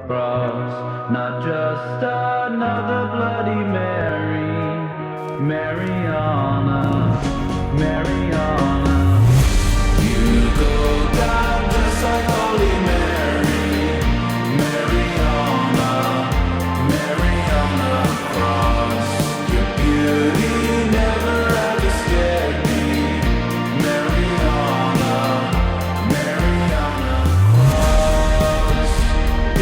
cross, not just another Bloody Mary. Mariana, Mariana, you go down just like Holy Mary. Mariana, Mariana cross, your beauty never ever scared me. Mariana, Mariana cross,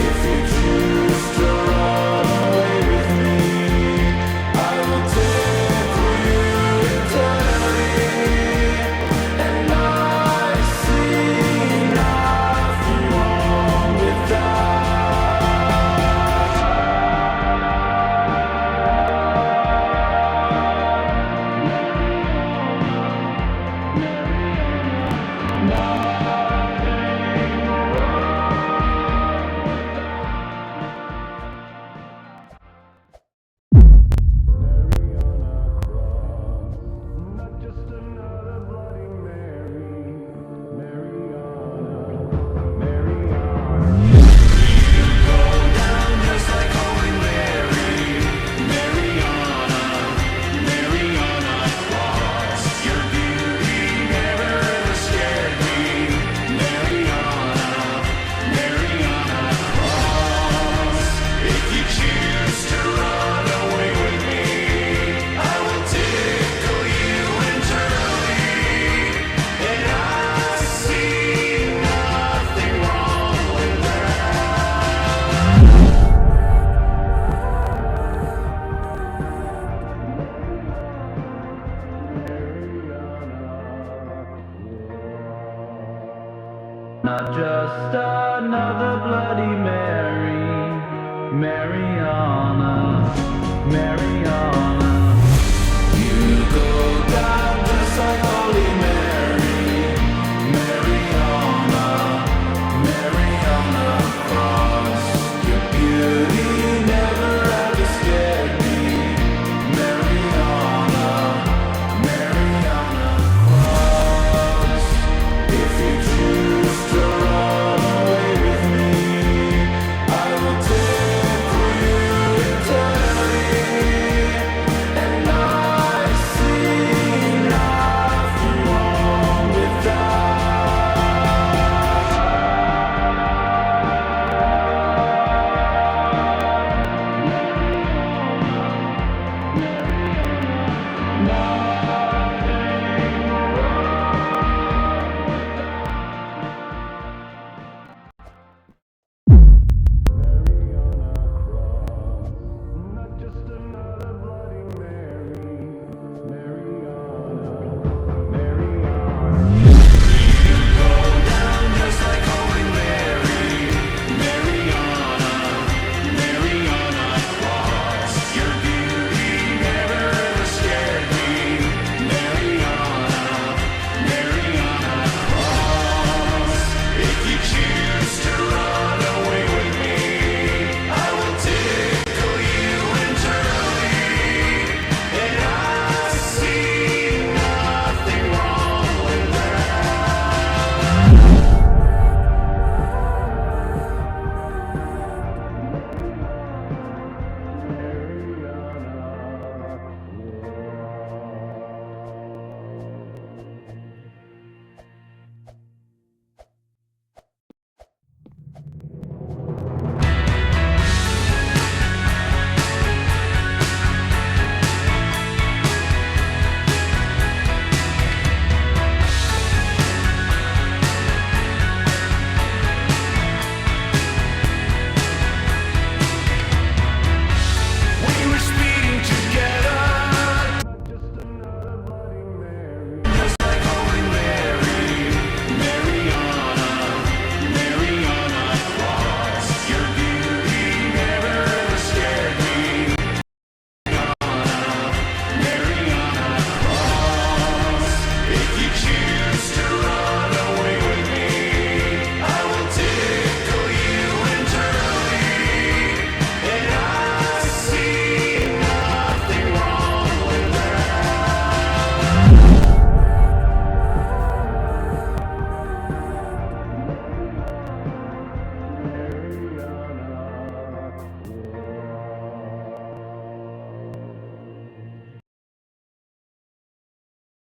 if you choose to run away with me, I will take you eternally, and I see nothing wrong with that. Not just another Bloody Mary. Mariana, Mariana, you go down just like Holy Mary. Mariana, Mariana cross, your beauty never ever scared me. Mariana, Mariana cross, if you choose to run away with me, I will take you eternally, and I see nothing wrong with that. We were speeding together, just like Holy Mary. Mariana, Mariana cross, your beauty never ever scared me. Mariana cross, if you choose